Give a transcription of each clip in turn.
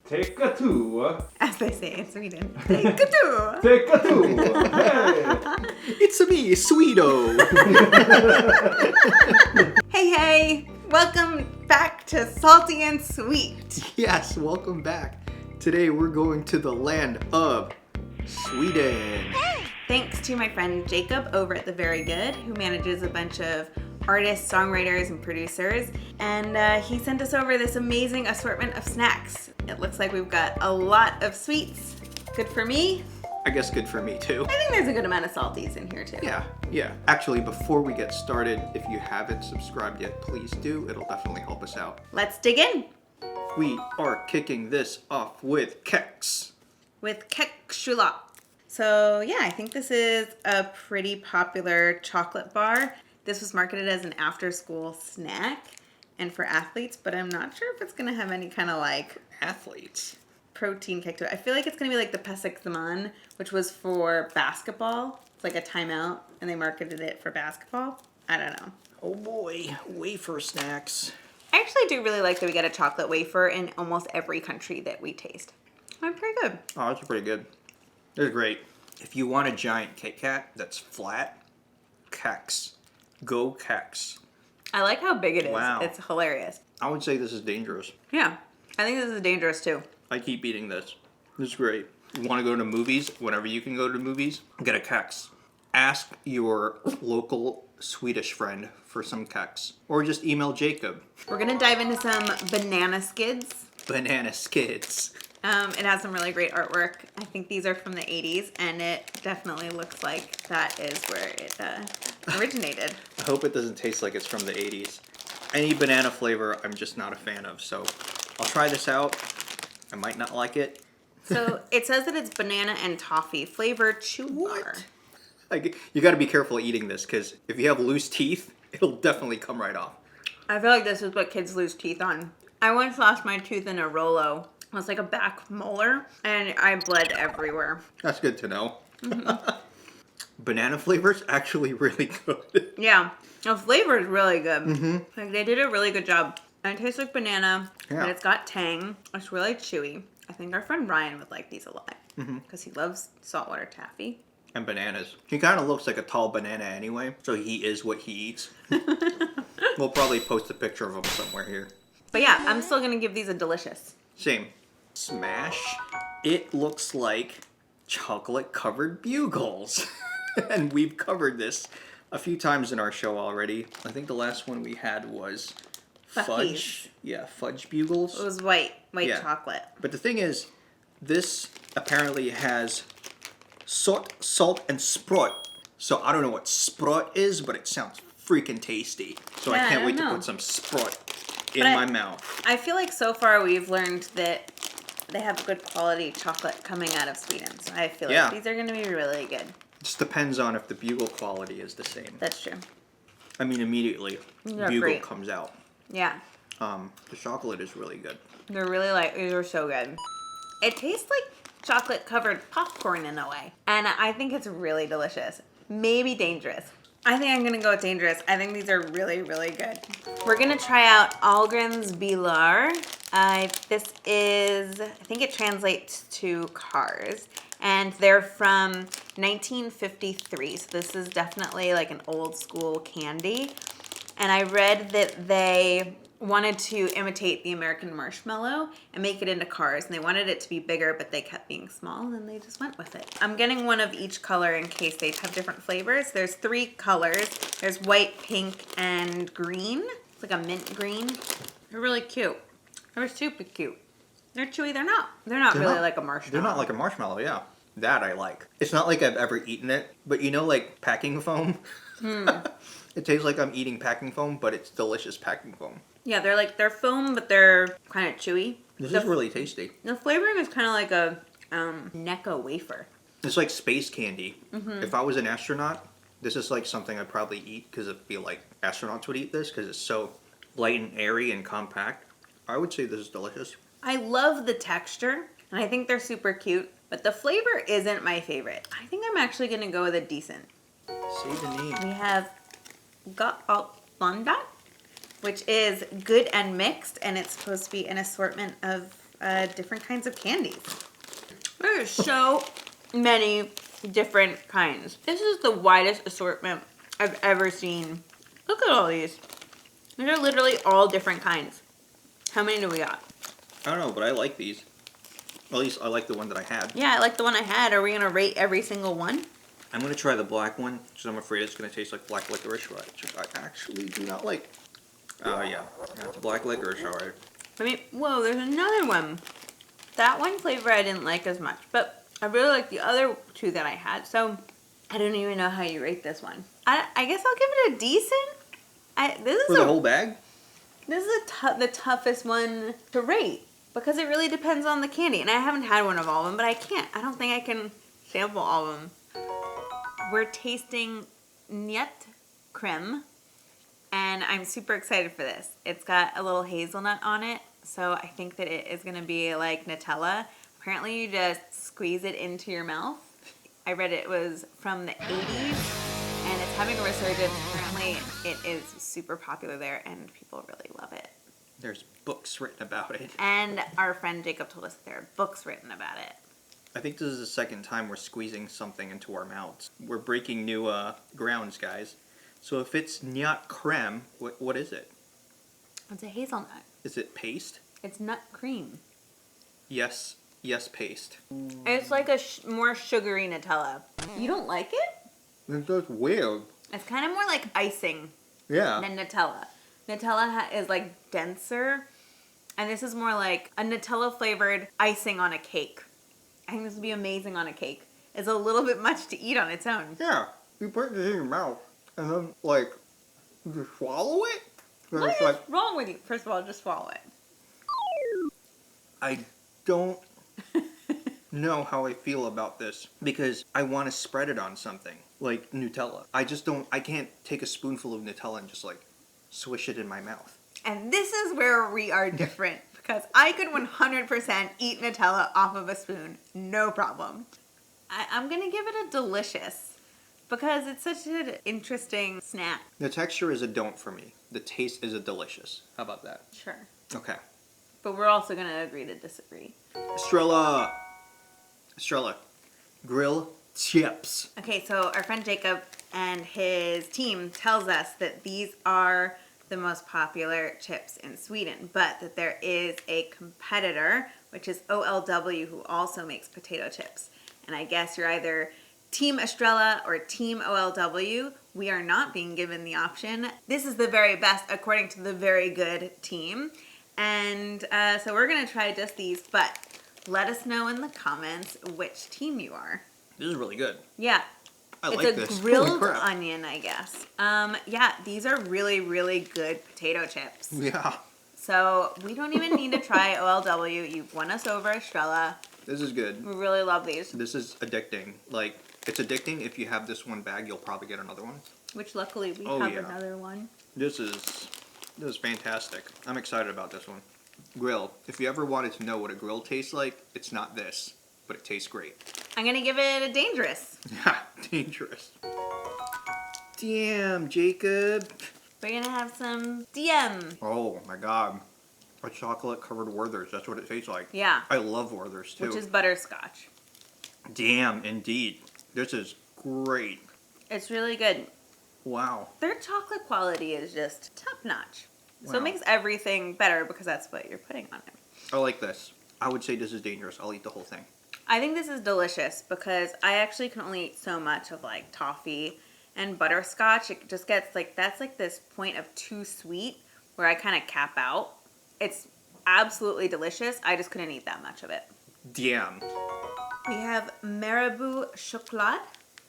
Take a two. As they say in Sweden. Take a two. Take a two. Hey. It's me, Swedo. Hey, welcome back to Salty and Sweet. Yes, welcome back. Today we're going to the land of Sweden. Thanks to my friend Jacob over at The Very Good, who manages a bunch of artists, songwriters, and producers. And he sent us over this amazing assortment of snacks. It looks like we've got a lot of sweets. Good for me. I guess good for me too. I think there's a good amount of salties in here too. Yeah. Actually, before we get started, if you haven't subscribed yet, please do. It'll definitely help us out. Let's dig in. We are kicking this off with Kex. With Kex Choklad. So yeah, I think this is a pretty popular chocolate bar. This was marketed as an after-school snack and for athletes, but I'm not sure if it's gonna have any kind of like Athletes. protein kick to it. I feel like it's gonna be like the Pesek Zaman, which was for basketball. It's like a timeout, and they marketed it for basketball. I don't know. Oh boy, wafer snacks. I actually do really like that we get a chocolate wafer in almost every country that we taste. I'm pretty good. Oh, that's pretty good. They're great. If you want a giant Kit Kat that's flat, Kex. Go Kex. I like how big it is. Wow. It's hilarious. I would say this is dangerous. Yeah, I think this is dangerous too. I keep eating this. This is great. You want to go to movies? Whenever you can go to movies, get a Kex. Ask your local Swedish friend for some Kex. Or just email Jacob. We're gonna dive into some banana skids. Banana Skids. It has some really great artwork. I think these are from the 80s, and it definitely looks like that is where it originated. I hope it doesn't taste like it's from the 80s. Any banana flavor, I'm just not a fan of. So I'll try this out. I might not like it. So it says that it's banana and toffee flavored chew bar. Like, you got to be careful eating this because if you have loose teeth, it'll definitely come right off. I feel like this is what kids lose teeth on. I once lost my tooth in a Rolo. It was like a back molar, and I bled everywhere. That's good to know. Mm-hmm. Banana flavor's actually really good. Yeah, the flavor is really good. Mm-hmm. Like they did a really good job. And it tastes like banana, Yeah. but it's got tang. It's really chewy. I think our friend Ryan would like these a lot because he loves saltwater taffy. And bananas. He kind of looks like a tall banana anyway, so he is what he eats. We'll probably post a picture of him somewhere here. But yeah, I'm still gonna give these a delicious. Same. Smash. It looks like chocolate covered bugles. And we've covered this a few times in our show already. I think the last one we had was fudge. Fudgies. Yeah, fudge bugles. It was white Yeah. chocolate. But the thing is, this apparently has salt, and sprut. So I don't know what sprut is, but it sounds freaking tasty. So Yeah, I I can't wait don't to know. put some sprut in But my mouth. I feel like so far we've learned that they have good quality chocolate coming out of Sweden. So I feel Yeah. like these are gonna be really good. It just depends on if the bugle quality is the same. That's true. I mean, immediately, They're bugle great. comes out. Yeah. The chocolate is really good. They're really these are so good. It tastes like chocolate covered popcorn in a way. And I think it's really delicious. Maybe dangerous. I think I'm gonna go with dangerous. I think these are really, really good. We're gonna try out Ahlgrens Bilar. This is, I think it translates to cars. And they're from 1953. So this is definitely like an old school candy. And I read that they wanted to imitate the American marshmallow and make it into cars. And they wanted it to be bigger, but they kept being small, and they just went with it. I'm getting one of each color in case they have different flavors. There's 3 colors. There's white, pink, and green. It's like a mint green. They're really cute. They're super cute. They're chewy. They're not really like a marshmallow. They're not like a marshmallow, yeah. That I like. It's not like I've ever eaten it, but you know, like packing foam? It tastes like I'm eating packing foam, but it's delicious packing foam. Yeah, they're foam, but they're kind of chewy. This is really tasty. The flavoring is kind of like a Necco wafer. It's like space candy. If I was an astronaut, this is like something I'd probably eat because I feel like astronauts would eat this because it's so light and airy and compact. I would say this is delicious. I love the texture, and I think they're super cute, but the flavor isn't my favorite. I think I'm actually going to go with a decent. Say the name. We have Gott Blandat, which is good and mixed, and it's supposed to be an assortment of different kinds of candies. There are so many different kinds. This is the widest assortment I've ever seen. Look at all these. These are literally all different kinds. How many do we got? I don't know, but I like these. At least I like the one that I had. Yeah, I like the one I had. Are we going to rate every single one? I'm going to try the black one, because I'm afraid it's going to taste like black licorice, which I actually do not like. Oh, yeah. That's black licorice, alright. I mean, whoa, there's another one. That one flavor I didn't like as much, but I really like the other two that I had, so I don't even know how you rate this one. I guess I'll give it a decent. This is For the whole bag? This is the toughest one to rate, because it really depends on the candy, and I haven't had one of all of them, but I don't think I can sample all of them. We're tasting Nöt Créme, and I'm super excited for this. It's got a little hazelnut on it, so I think that it is going to be like Nutella. Apparently you just squeeze it into your mouth. I read it was from the 80s, and it's having a resurgence. Apparently it is super popular there, and people really love it. There's books written about it. And our friend Jacob told us that there are books written about it. I think this is the second time we're squeezing something into our mouths. We're breaking new grounds, guys. So if it's Nöt Créme, what is it? It's a hazelnut. Is it paste? It's nut cream. Yes, paste. It's like a more sugary Nutella. You don't like it? It's just weird. It's kind of more like icing Yeah. than Nutella. Nutella is like denser, and this is more like a Nutella flavored icing on a cake. I think this would be amazing on a cake. It's a little bit much to eat on its own. Yeah. You put it in your mouth, and then, like, you just swallow it? What is wrong with you? First of all, just swallow it. I don't know how I feel about this, because I want to spread it on something, like Nutella. I can't take a spoonful of Nutella and just, like, swish it in my mouth. And this is where we are different, because I could 100% eat Nutella off of a spoon, no problem. I'm going to give it a delicious, because it's such an interesting snack. The texture is a don't for me. The taste is a delicious. How about that? Sure. Okay. But we're also going to agree to disagree. Estrella, grill chips. Okay, so our friend Jacob and his team tells us that these are the most popular chips in Sweden, but that there is a competitor, which is OLW, who also makes potato chips. And I guess you're either Team Estrella or Team OLW. We are not being given the option. This is the very best according to the very good team. And so we're going to try just these, but let us know in the comments which team you are. This is really good. Yeah. I like this. It's a grilled onion, I guess. Yeah, these are really, really good potato chips. Yeah. So we don't even need to try OLW. You've won us over, Estrella. This is good. We really love these. This is addicting. Like, it's addicting. If you have this one bag, you'll probably get another one. Which luckily we Oh, have yeah. another one. This is fantastic. I'm excited about this one. Grill. If you ever wanted to know what a grill tastes like, it's not this, but it tastes great. I'm going to give it a dangerous. Yeah, dangerous. Damn, Jacob. We're going to have some DM. Oh my god. A chocolate covered Werther's. That's what it tastes like. Yeah. I love Werther's too. Which is butterscotch. Damn, indeed. This is great. It's really good. Wow. Their chocolate quality is just top notch. So Wow. it makes everything better because that's what you're putting on it. I like this. I would say this is dangerous. I'll eat the whole thing. I think this is delicious because I actually can only eat so much of like toffee and butterscotch. It just gets like, that's like this point of too sweet where I kind of cap out. It's absolutely delicious. I just couldn't eat that much of it. Damn. We have Marabou Choklad.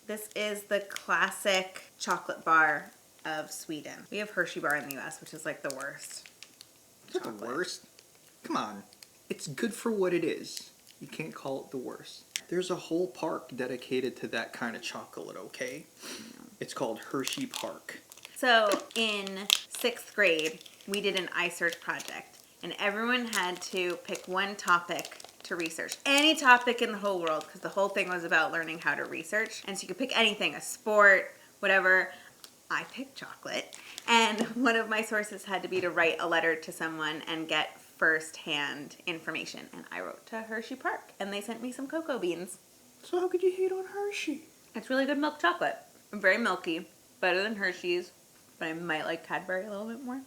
This is the classic chocolate bar of Sweden. We have Hershey bar in the US, which is like the worst. Is it the worst? Come on. It's good for what it is. You can't call it the worst. There's a whole park dedicated to that kind of chocolate, okay? It's called Hershey Park. So in 6th grade, we did an iSearch project, and everyone had to pick one topic to research. Any topic in the whole world, because the whole thing was about learning how to research. And so you could pick anything, a sport, whatever. I picked chocolate. And one of my sources had to be to write a letter to someone and get first-hand information. And I wrote to Hershey Park, and they sent me some cocoa beans. So how could you hate on Hershey? It's really good milk chocolate. Very milky. Better than Hershey's. But I might like Cadbury a little bit more.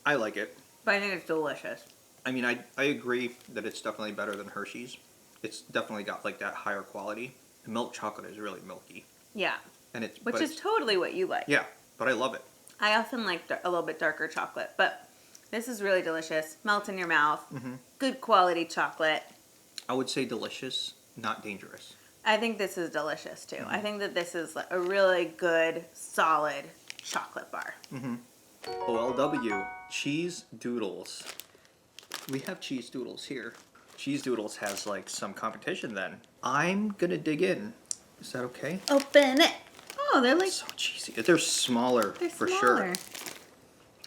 I like it. But I think it's delicious. I mean, I agree that it's definitely better than Hershey's. It's definitely got like that higher quality. The milk chocolate is really milky. Yeah. And Which is totally what you like. Yeah, but I love it. I often like a little bit darker chocolate, but this is really delicious. Melts in your mouth. Mm-hmm. Good quality chocolate. I would say delicious, not dangerous. I think this is delicious too. Mm-hmm. I think that this is a really good, solid chocolate bar. Mm-hmm. OLW Cheez Doodles. We have Cheez Doodles here. Cheez Doodles has like some competition then. I'm gonna dig in. Is that okay? Open it. Oh, they're like... So cheesy. They're smaller, They're for smaller. sure.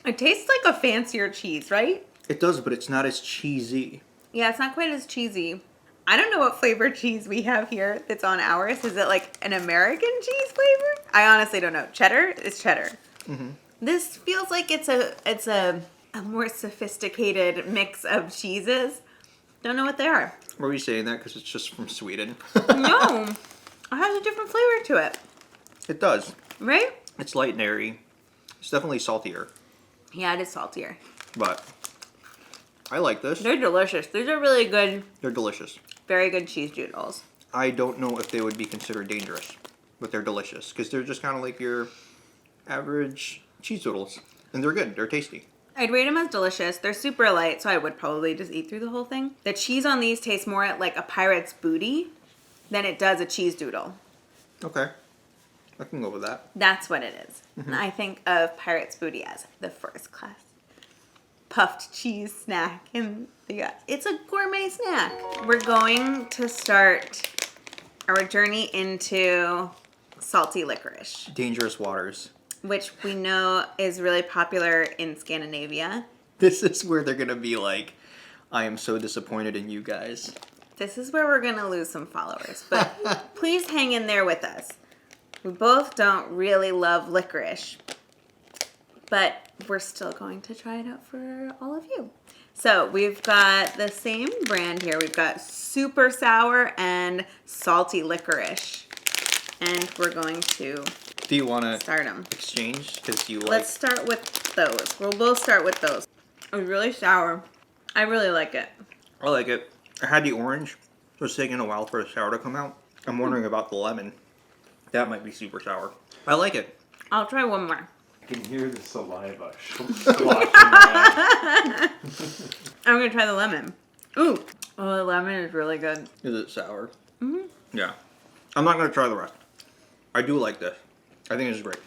It tastes like a fancier cheese, right? It does, but it's not as cheesy. Yeah, it's not quite as cheesy. I don't know what flavor cheese we have here that's on ours. Is it like an American cheese flavor? I honestly don't know. Cheddar is cheddar. Mm-hmm. This feels like it's a more sophisticated mix of cheeses. Don't know what they are. Were you saying that because it's just from Sweden? No, it has a different flavor to it. It does. Right? It's light and airy. It's definitely saltier, Yeah, it is saltier. but I like this. They're delicious. These are really good, They're delicious. very good cheese doodles. I don't know if they would be considered dangerous, but they're delicious because they're just kind of like your average cheese doodles, and they're good. They're tasty. I'd rate them as delicious. They're super light, so I would probably just eat through the whole thing. The cheese on these tastes more like a pirate's booty than it does a cheese doodle. Okay, I can go with that. That's what it is. And I think of pirate's booty as the first class puffed cheese snack. And it's a gourmet snack. We're going to start our journey into salty licorice, Dangerous waters. which we know is really popular in Scandinavia. This is where they're gonna be like, I am so disappointed in you guys. This is where we're going to lose some followers, but please hang in there with us. We both don't really love licorice, but we're still going to try it out for all of you. So we've got the same brand here. We've got super sour and salty licorice, and we're going to Do you want to start them. exchange? Because you like. Let's start with those. We'll both start with those. It's really sour. I really like it. I like it. I had the orange. So it's taking a while for the sour to come out. I'm wondering about the lemon. That might be super sour. I like it. I'll try one more. I can hear the saliva sloshing around. I'm going to try the lemon. Ooh. Oh, the lemon is really good. Is it sour? Mm-hmm. Yeah. I'm not going to try the rest. I do like this. I think it's great.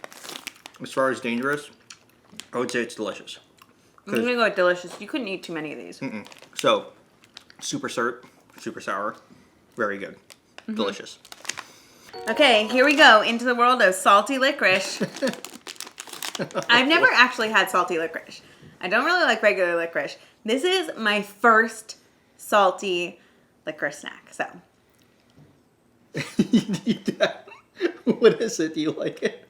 As far as dangerous, I would say it's delicious. I'm going to go with delicious. You couldn't eat too many of these. So, Supersurt, super sour, very good. Delicious. Okay, here we go into the world of salty licorice. I've never actually had salty licorice. I don't really like regular licorice. This is my first salty licorice snack. So, What is it? Do you like it?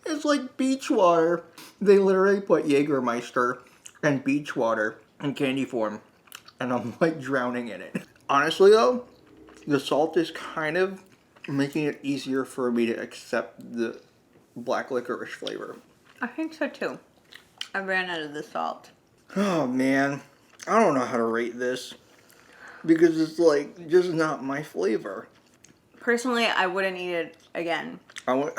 It's like beach water. They literally put Jägermeister and beach water in candy form, and I'm like drowning in it. Honestly though, the salt is kind of making it easier for me to accept the black licorice flavor. I think so too. I ran out of the salt. Oh man, I don't know how to rate this because it's like just not my flavor. Personally, I wouldn't eat it again. I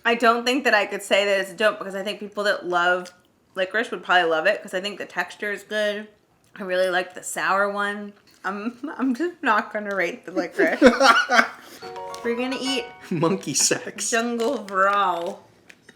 I don't think that I could say that it's dope because I think people that love licorice would probably love it because I think the texture is good. I really like the sour one. I'm just not gonna rate the licorice. We're gonna eat monkey sex. Djungelvrål.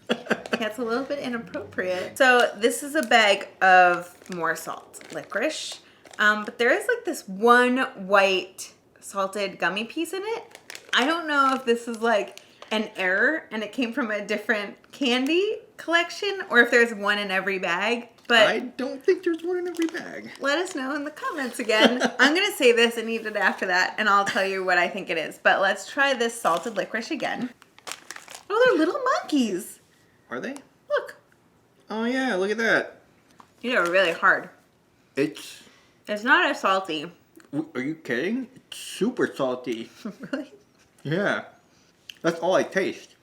That's a little bit inappropriate. So this is a bag of more salt licorice, but there is like this one white salted gummy piece in it. I don't know if this is like an error and it came from a different candy collection or if there's one in every bag. But I don't think there's one in every bag. let us know in the comments again. I'm going to save this and eat it after that, and I'll tell you what I think it is. But let's try this salted licorice again. Oh, they're little monkeys. Are they? Look. Oh yeah, look at that. These are really hard. It's not as salty. Are you kidding? It's super salty. Really? Yeah. That's all I taste.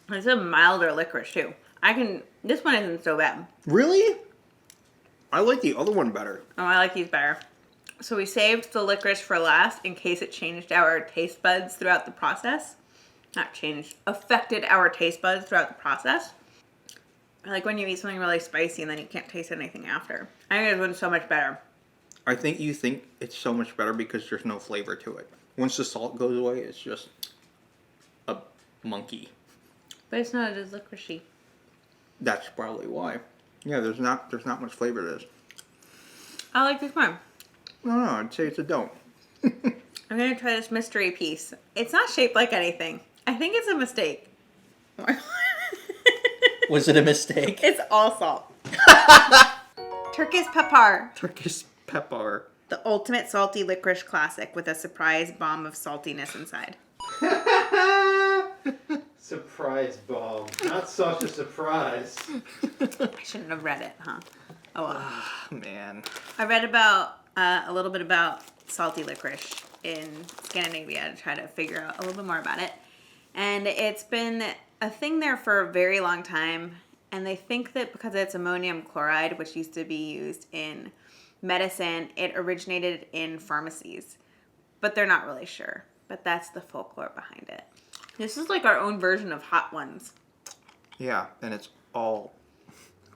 It's a milder licorice too. This one isn't so bad. Really? I like the other one better. Oh, I like these better. So we saved the licorice for last in case it changed our taste buds throughout the process. Not changed, affected our taste buds throughout the process. Like when you eat something really spicy and then you can't taste anything after. I think this one's so much better. I think you think it's so much better because there's no flavor to it. Once the salt goes away, it's just a monkey. But it's not as licoricey. That's probably why. Yeah, there's not much flavor to this. I like this one. No, I'd say it's a don't. I'm gonna try this mystery piece. It's not shaped like anything. I think it's a mistake. Was it a mistake? It's all salt. Tyrkisk Peber. Tyrkisk Peber. The ultimate salty licorice classic with a surprise bomb of saltiness inside. Surprise bomb. Not such a surprise. I shouldn't have read it, huh? Oh well. Man. I read about a little bit about salty licorice in Scandinavia to try to figure out a little bit more about it. And it's been a thing there for a very long time. And they think that because it's ammonium chloride, which used to be used in medicine, it originated in pharmacies. But they're not really sure. But that's the folklore behind it. This is like our own version of Hot Ones. Yeah, and it's all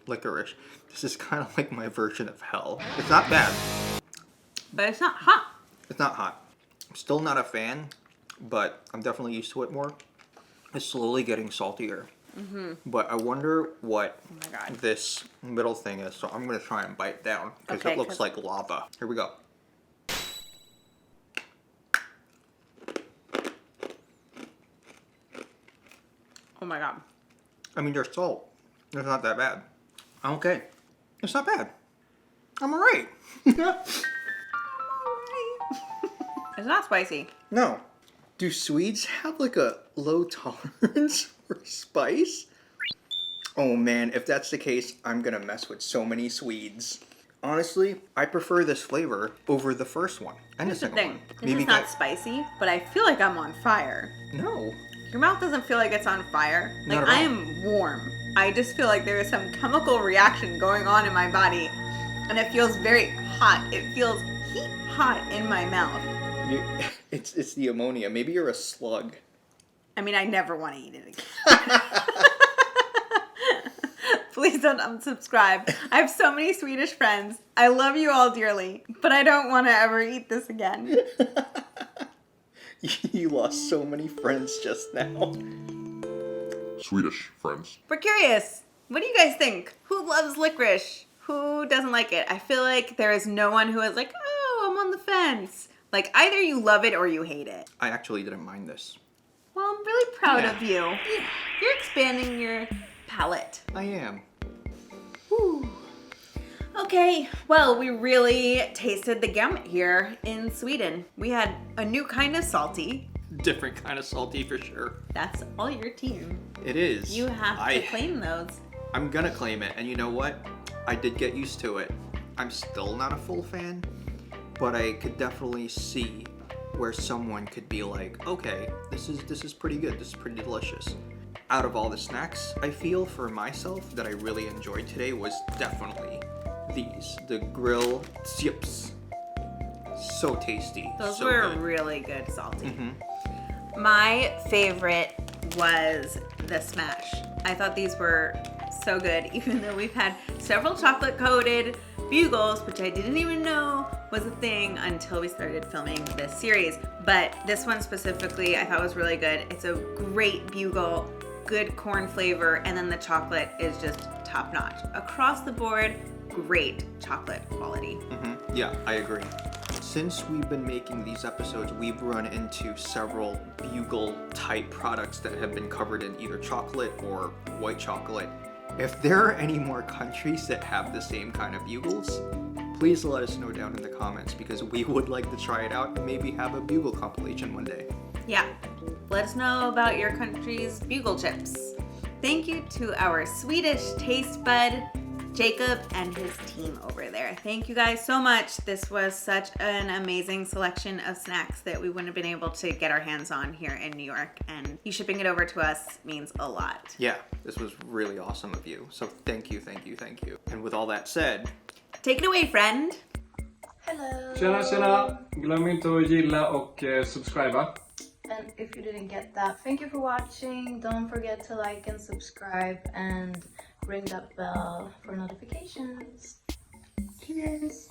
licorice. This is kind of like my version of hell. It's not bad. But it's not hot. It's not hot. I'm still not a fan, but I'm definitely used to it more. It's slowly getting saltier. Mm-hmm. But I wonder what this middle thing is, so I'm going to try and bite down because it looks like lava. Here we go. Oh my god. I mean, there's salt. It's not that bad. I'm okay. It's not bad. I'm alright. It's not spicy. No. Do Swedes have like a low tolerance for spice? Oh man, if that's the case, I'm gonna mess with so many Swedes. Honestly, I prefer this flavor over the first one and the second one. This is not spicy, but I feel like I'm on fire. No. Your mouth doesn't feel like it's on fire. Like, Not at all. I am warm. I just feel like there is some chemical reaction going on in my body. And it feels very hot. It feels heat hot in my mouth. It's the ammonia. Maybe you're a slug. I mean, I never want to eat it again. Please don't unsubscribe. I have so many Swedish friends. I love you all dearly, but I don't want to ever eat this again. You lost so many friends just now. Swedish friends. We're curious. What do you guys think? Who loves licorice? Who doesn't like it? I feel like there is no one who is like, oh, I'm on the fence. Like, either you love it or you hate it. I actually didn't mind this. Well, I'm really proud of you. You're expanding your palate. I am. Whew. Okay, well, we really tasted the gamut here in Sweden. We had a new kind of salty. Different kind of salty for sure. That's all your team. It is. You have to claim those. I'm gonna claim it, and you know what? I did get used to it. I'm still not a full fan, but I could definitely see where someone could be like, okay, this is pretty good. This is pretty delicious. Out of all the snacks, I feel for myself that I really enjoyed today was definitely these, the grill chips. So tasty. Those so were good. really good salty. My favorite was the Smash. I thought these were so good, even though we've had several chocolate coated bugles, which I didn't even know was a thing until we started filming this series. But this one specifically I thought was really good. It's a great bugle, good corn flavor, and then the chocolate is just top notch. Across the board, great chocolate quality. Yeah, I agree. Since we've been making these episodes, we've run into several bugle type products that have been covered in either chocolate or white chocolate. If there are any more countries that have the same kind of bugles, please let us know down in the comments because we would like to try it out and maybe have a bugle compilation one day. Yeah, let us know about your country's bugle chips. Thank you to our Swedish taste bud, Jacob and his team over there. Thank you guys so much. This was such an amazing selection of snacks that we wouldn't have been able to get our hands on here in New York, and you shipping it over to us means a lot. Yeah, this was really awesome of you. So thank you, thank you, thank you. And with all that said, take it away, friend. Hello. Tjena, tjena! Glöm inte att gilla och subscriba. And if you didn't get that, thank you for watching. Don't forget to like and subscribe and ring that bell for notifications. Cheers!